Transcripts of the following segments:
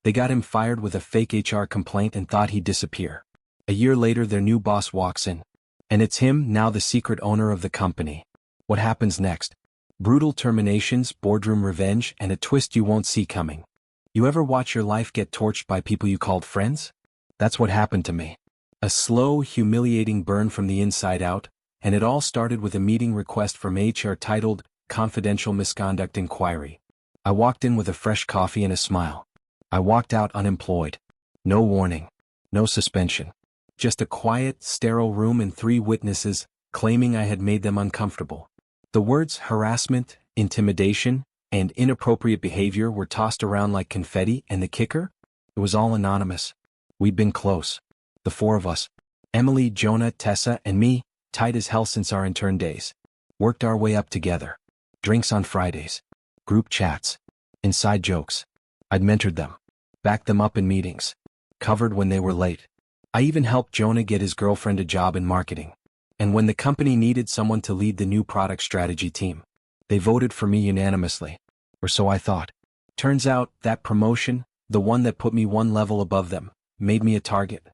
They got him fired with a fake HR complaint and thought he'd disappear. A year later their new boss walks in. And it's him, now the secret owner of the company. What happens next? Brutal terminations, boardroom revenge, and a twist you won't see coming. You ever watch your life get torched by people you called friends? That's what happened to me. A slow, humiliating burn from the inside out, and it all started with a meeting request from HR titled, Confidential Misconduct Inquiry. I walked in with a fresh coffee and a smile. I walked out unemployed. No warning. No suspension. Just a quiet, sterile room and 3 witnesses, claiming I had made them uncomfortable. The words harassment, intimidation, and inappropriate behavior were tossed around like confetti, and the kicker? It was all anonymous. We'd been close. The 4 of us. Emily, Jonah, Tessa, and me, tight as hell since our intern days. Worked our way up together. Drinks on Fridays. Group chats. Inside jokes. I'd mentored them. Backed them up in meetings. Covered when they were late. I even helped Jonah get his girlfriend a job in marketing. And when the company needed someone to lead the new product strategy team, they voted for me unanimously. Or so I thought. Turns out, that promotion, the one that put me 1 level above them, made me a target.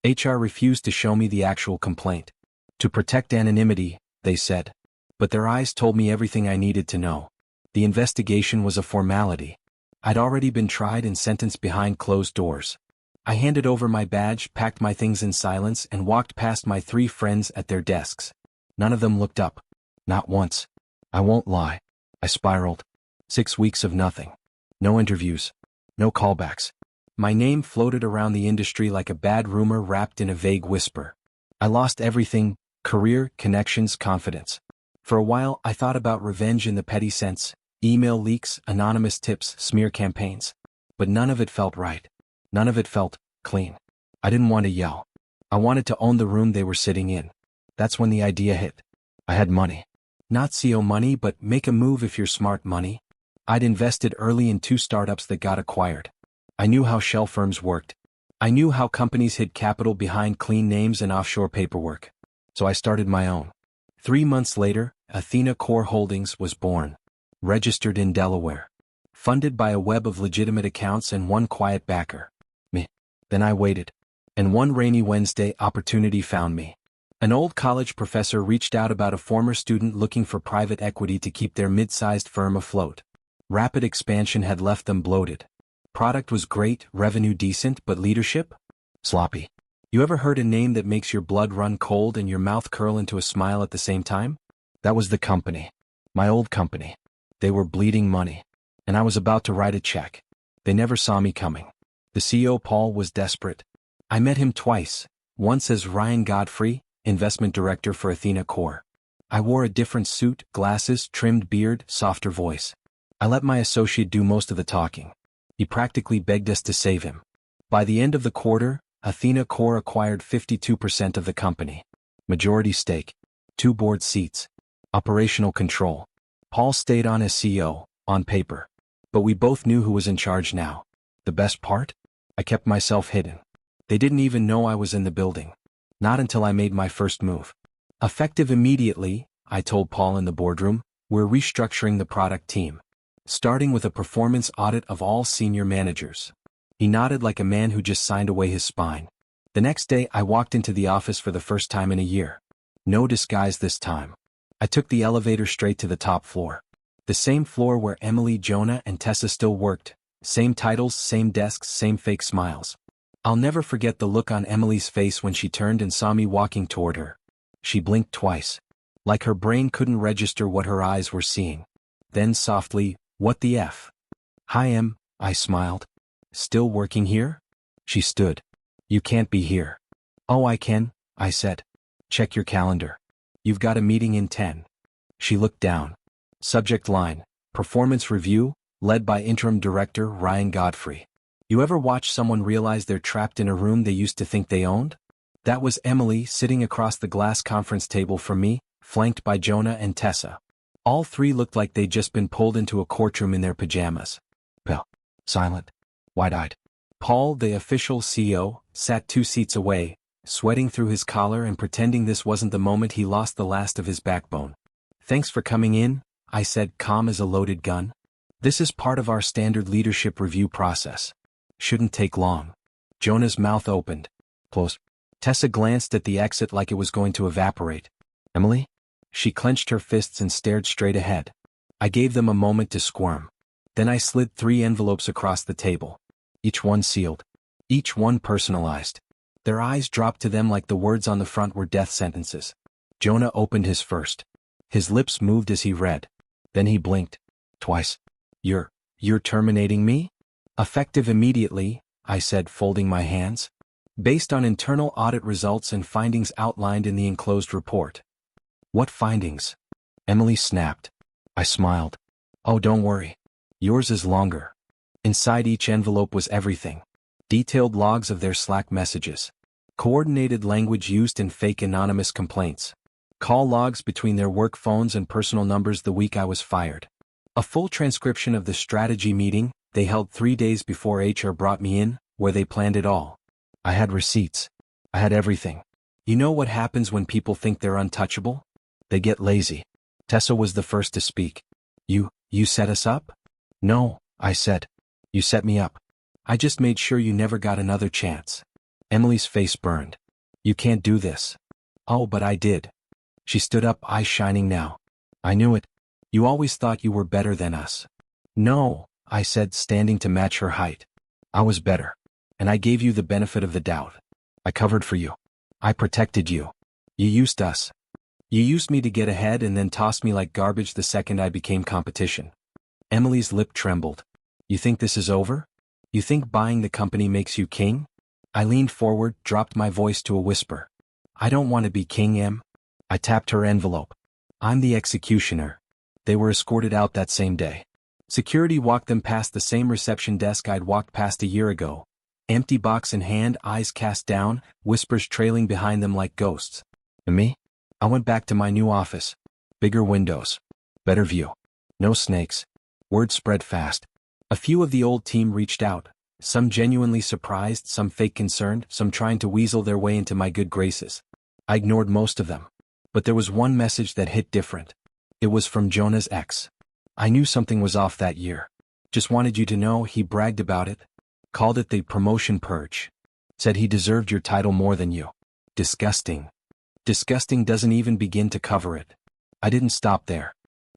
HR refused to show me the actual complaint. To protect anonymity, they said. But their eyes told me everything I needed to know. The investigation was a formality. I'd already been tried and sentenced behind closed doors. I handed over my badge, packed my things in silence, and walked past my 3 friends at their desks. None of them looked up. Not once. I won't lie. I spiraled. 6 weeks of nothing. No interviews. No callbacks. My name floated around the industry like a bad rumor wrapped in a vague whisper. I lost everything: career, connections, confidence. For a while, I thought about revenge in the petty sense: email leaks, anonymous tips, smear campaigns. But none of it felt right. None of it felt clean. I didn't want to yell. I wanted to own the room they were sitting in. That's when the idea hit. I had money. Not CO money, but make a move if you're smart money. I'd invested early in 2 startups that got acquired. I knew how shell firms worked. I knew how companies hid capital behind clean names and offshore paperwork. So I started my own. 3 months later, Athena Core Holdings was born. Registered in Delaware. Funded by a web of legitimate accounts and 1 quiet backer. Me. Then I waited. And one rainy Wednesday, opportunity found me. An old college professor reached out about a former student looking for private equity to keep their mid-sized firm afloat. Rapid expansion had left them bloated. Product was great, revenue decent, but leadership? Sloppy. You ever heard a name that makes your blood run cold and your mouth curl into a smile at the same time? That was the company. My old company. They were bleeding money. And I was about to write a check. They never saw me coming. The CEO, Paul, was desperate. I met him twice, once as Ryan Godfrey, investment director for Athena Core. I wore a different suit, glasses, trimmed beard, softer voice. I let my associate do most of the talking. He practically begged us to save him. By the end of the quarter, Athena Core acquired 52% of the company. Majority stake. 2 board seats. Operational control. Paul stayed on as CEO, on paper. But we both knew who was in charge now. The best part? I kept myself hidden. They didn't even know I was in the building. Not until I made my first move. Effective immediately, I told Paul in the boardroom, we're restructuring the product team. Starting with a performance audit of all senior managers. He nodded like a man who just signed away his spine. The next day I walked into the office for the first time in a year. No disguise this time. I took the elevator straight to the top floor. The same floor where Emily, Jonah, and Tessa still worked. Same titles, same desks, same fake smiles. I'll never forget the look on Emily's face when she turned and saw me walking toward her. She blinked twice. Like her brain couldn't register what her eyes were seeing. Then softly, "What the F?" "Hi, Em," I smiled. "Still working here?" She stood. "You can't be here." "Oh, I can," I said. "Check your calendar. You've got a meeting in 10. She looked down. Subject line: Performance Review, led by Interim Director Ryan Godfrey. You ever watch someone realize they're trapped in a room they used to think they owned? That was Emily sitting across the glass conference table from me, flanked by Jonah and Tessa. All 3 looked like they'd just been pulled into a courtroom in their pajamas. Pale, silent, wide-eyed. Paul, the official CEO, sat 2 seats away, sweating through his collar and pretending this wasn't the moment he lost the last of his backbone. "Thanks for coming in," I said, calm as a loaded gun. "This is part of our standard leadership review process. Shouldn't take long. Jonah's mouth opened. Close. Tessa glanced at the exit like it was going to evaporate. Emily? She clenched her fists and stared straight ahead. I gave them a moment to squirm. Then I slid 3 envelopes across the table. Each one sealed. Each one personalized. Their eyes dropped to them like the words on the front were death sentences. Jonah opened his first. His lips moved as he read. Then he blinked. Twice. You're terminating me? Effective immediately, I said, folding my hands. Based on internal audit results and findings outlined in the enclosed report. What findings? Emily snapped. I smiled. Oh, don't worry. Yours is longer. Inside each envelope was everything. Detailed logs of their Slack messages. Coordinated language used in fake anonymous complaints. Call logs between their work phones and personal numbers the week I was fired. A full transcription of the strategy meeting they held 3 days before HR brought me in, where they planned it all. I had receipts. I had everything. You know what happens when people think they're untouchable? They get lazy. Tessa was the first to speak. You set us up? No, I said. You set me up. I just made sure you never got another chance. Emily's face burned. You can't do this. Oh, but I did. She stood up, eyes shining now. I knew it. You always thought you were better than us. No, I said, standing to match her height. I was better. And I gave you the benefit of the doubt. I covered for you. I protected you. You used us. You used me to get ahead and then tossed me like garbage the second I became competition. Emily's lip trembled. You think this is over? You think buying the company makes you king? I leaned forward, dropped my voice to a whisper. I don't want to be king, Em. I tapped her envelope. I'm the executioner. They were escorted out that same day. Security walked them past the same reception desk I'd walked past a year ago. Empty box in hand, eyes cast down, whispers trailing behind them like ghosts. And me? I went back to my new office. Bigger windows. Better view. No snakes. Word spread fast. A few of the old team reached out, some genuinely surprised, some fake concerned, some trying to weasel their way into my good graces. I ignored most of them. But there was one message that hit different. It was from Jonah's ex. I knew something was off that year. Just wanted you to know, he bragged about it. Called it the promotion purge. Said he deserved your title more than you. Disgusting. Disgusting doesn't even begin to cover it. I didn't stop there.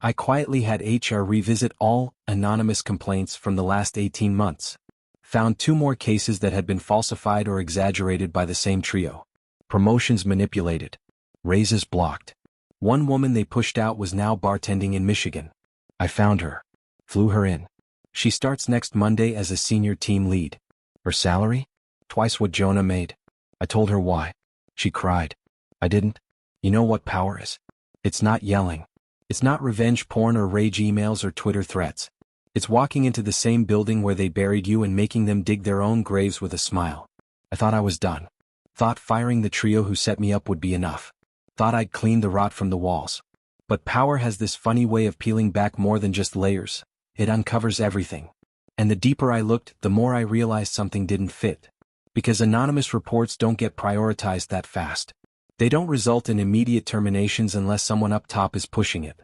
I quietly had HR revisit all anonymous complaints from the last 18 months. Found 2 more cases that had been falsified or exaggerated by the same trio. Promotions manipulated. Raises blocked. One woman they pushed out was now bartending in Michigan. I found her. Flew her in. She starts next Monday as a senior team lead. Her salary? Twice what Jonah made. I told her why. She cried. I didn't. You know what power is? It's not yelling. It's not revenge porn or rage emails or Twitter threats. It's walking into the same building where they buried you and making them dig their own graves with a smile. I thought I was done. Thought firing the trio who set me up would be enough. Thought I'd clean the rot from the walls. But power has this funny way of peeling back more than just layers. It uncovers everything. And the deeper I looked, the more I realized something didn't fit. Because anonymous reports don't get prioritized that fast. They don't result in immediate terminations unless someone up top is pushing it.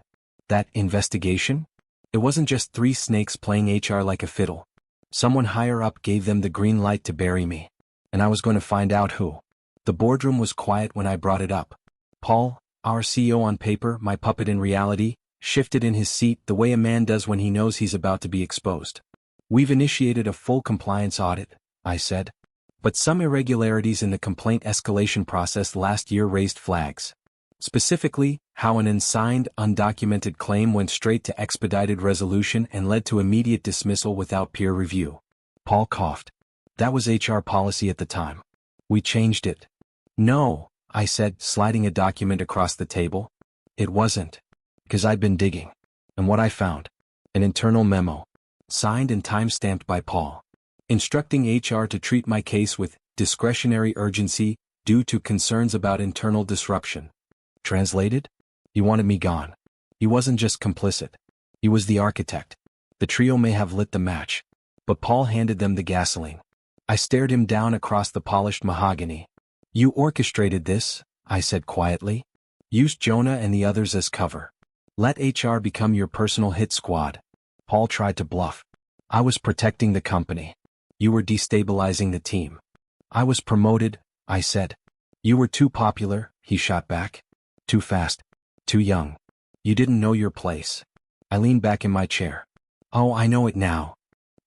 That investigation? It wasn't just 3 snakes playing HR like a fiddle. Someone higher up gave them the green light to bury me. And I was going to find out who. The boardroom was quiet when I brought it up. Paul, our CEO on paper, my puppet in reality, shifted in his seat the way a man does when he knows he's about to be exposed. We've initiated a full compliance audit, I said. But some irregularities in the complaint escalation process last year raised flags. Specifically, how an unsigned, undocumented claim went straight to expedited resolution and led to immediate dismissal without peer review. Paul coughed. That was HR policy at the time. We changed it. No, I said, sliding a document across the table. It wasn't. Because I'd been digging. And what I found? An internal memo. Signed and time-stamped by Paul. Instructing HR to treat my case with discretionary urgency due to concerns about internal disruption. Translated? He wanted me gone. He wasn't just complicit. He was the architect. The trio may have lit the match. But Paul handed them the gasoline. I stared him down across the polished mahogany. You orchestrated this, I said quietly. Used Jonah and the others as cover. Let HR become your personal hit squad. Paul tried to bluff. I was protecting the company. You were destabilizing the team. I was promoted, I said. You were too popular, he shot back. Too fast. Too young. You didn't know your place. I leaned back in my chair. Oh, I know it now.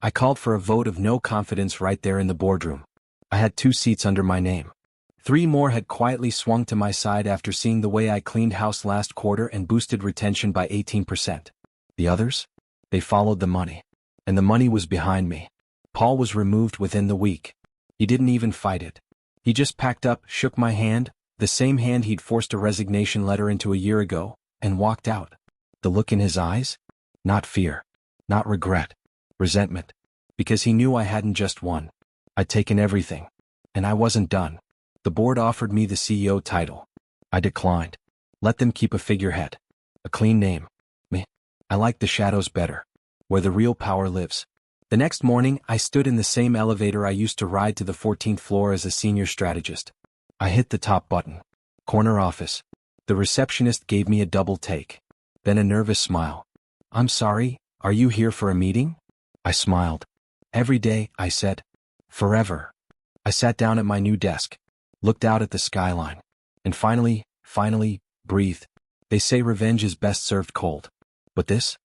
I called for a vote of no confidence right there in the boardroom. I had 2 seats under my name. 3 more had quietly swung to my side after seeing the way I cleaned house last quarter and boosted retention by 18%. The others? They followed the money. And the money was behind me. Paul was removed within the week. He didn't even fight it. He just packed up, shook my hand, the same hand he'd forced a resignation letter into a year ago, and walked out. The look in his eyes? Not fear. Not regret. Resentment. Because he knew I hadn't just won. I'd taken everything. And I wasn't done. The board offered me the CEO title. I declined. Let them keep a figurehead. A clean name. Me. I like the shadows better. Where the real power lives. The next morning, I stood in the same elevator I used to ride to the 14th floor as a senior strategist. I hit the top button. Corner office. The receptionist gave me a double take. Then a nervous smile. I'm sorry, are you here for a meeting? I smiled. Every day, I said. Forever. I sat down at my new desk. Looked out at the skyline. And finally, breathed. They say revenge is best served cold. But this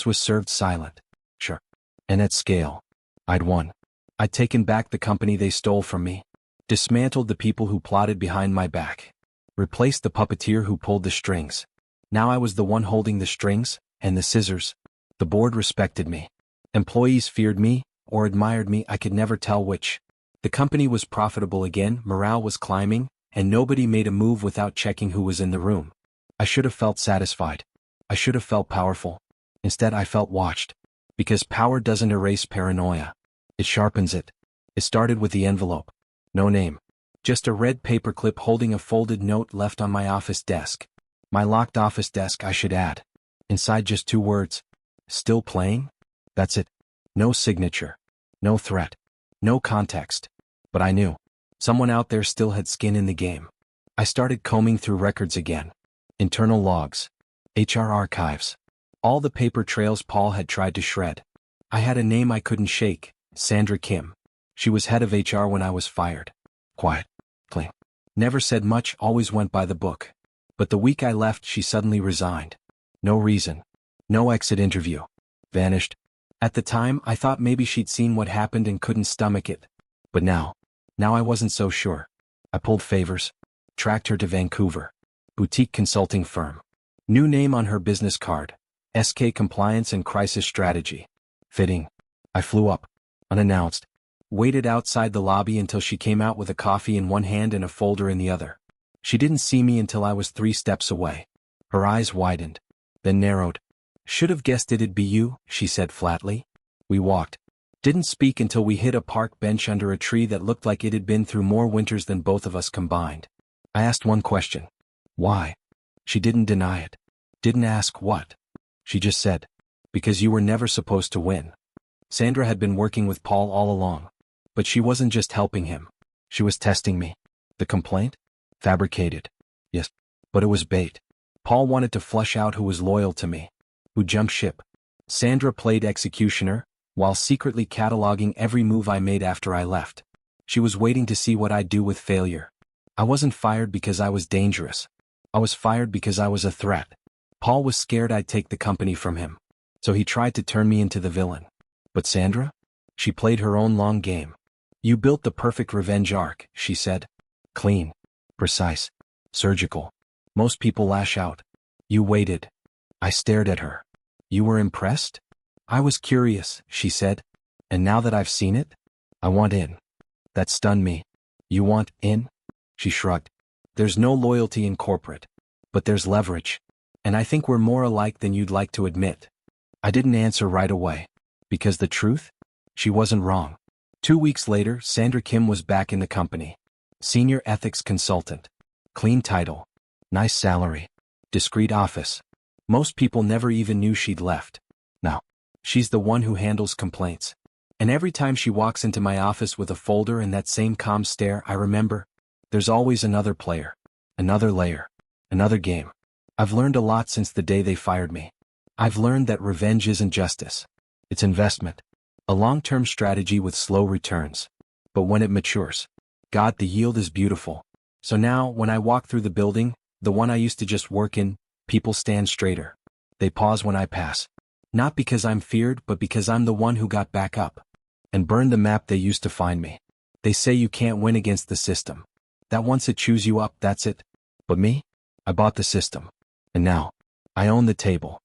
was served silent. Sure. And at scale. I'd won. I'd taken back the company they stole from me. Dismantled the people who plotted behind my back. Replaced the puppeteer who pulled the strings. Now I was the one holding the strings, and the scissors. The board respected me. Employees feared me, or admired me, I could never tell which. The company was profitable again, morale was climbing, and nobody made a move without checking who was in the room. I should have felt satisfied. I should have felt powerful. Instead I felt watched. Because power doesn't erase paranoia. It sharpens it. It started with the envelope. No name. Just a red paperclip holding a folded note left on my office desk. My locked office desk, I should add. Inside just 2 words. Still playing? That's it. No signature. No threat. No context. But I knew. Someone out there still had skin in the game. I started combing through records again. Internal logs. HR archives. All the paper trails Paul had tried to shred. I had a name I couldn't shake, Sandra Kim. She was head of HR when I was fired. Quiet. Clean. Never said much, always went by the book. But the week I left, she suddenly resigned. No reason. No exit interview. Vanished. At the time, I thought maybe she'd seen what happened and couldn't stomach it. But now I wasn't so sure. I pulled favors. Tracked her to Vancouver. Boutique consulting firm. New name on her business card. SK Compliance and Crisis Strategy. Fitting. I flew up. Unannounced. Waited outside the lobby until she came out with a coffee in one hand and a folder in the other. She didn't see me until I was 3 steps away. Her eyes widened. Then narrowed. Should have guessed it'd be you, she said flatly. We walked. Didn't speak until we hit a park bench under a tree that looked like it had been through more winters than both of us combined. I asked one question. Why? She didn't deny it. Didn't ask what. She just said, because you were never supposed to win. Sandra had been working with Paul all along. But she wasn't just helping him. She was testing me. The complaint? Fabricated. Yes. But it was bait. Paul wanted to flush out who was loyal to me. Who jumped ship. Sandra played executioner, while secretly cataloging every move I made after I left. She was waiting to see what I'd do with failure. I wasn't fired because I was dangerous. I was fired because I was a threat. Paul was scared I'd take the company from him. So he tried to turn me into the villain. But Sandra? She played her own long game. You built the perfect revenge arc, she said. Clean. Precise. Surgical. Most people lash out. You waited. I stared at her. You were impressed? I was curious, she said. And now that I've seen it, I want in. That stunned me. You want in? She shrugged. There's no loyalty in corporate. But there's leverage. And I think we're more alike than you'd like to admit. I didn't answer right away. Because the truth? She wasn't wrong. 2 weeks later, Sandra Kim was back in the company. Senior ethics consultant. Clean title. Nice salary. Discreet office. Most people never even knew she'd left. Now, she's the one who handles complaints. And every time she walks into my office with a folder and that same calm stare, I remember, there's always another player. Another layer. Another game. I've learned a lot since the day they fired me. I've learned that revenge isn't justice. It's investment. A long-term strategy with slow returns. But when it matures, God, the yield is beautiful. So now, when I walk through the building, the one I used to just work in, people stand straighter. They pause when I pass. Not because I'm feared, but because I'm the one who got back up and burned the map they used to find me. They say you can't win against the system. That once it chews you up, that's it. But me? I bought the system. And now, I own the table.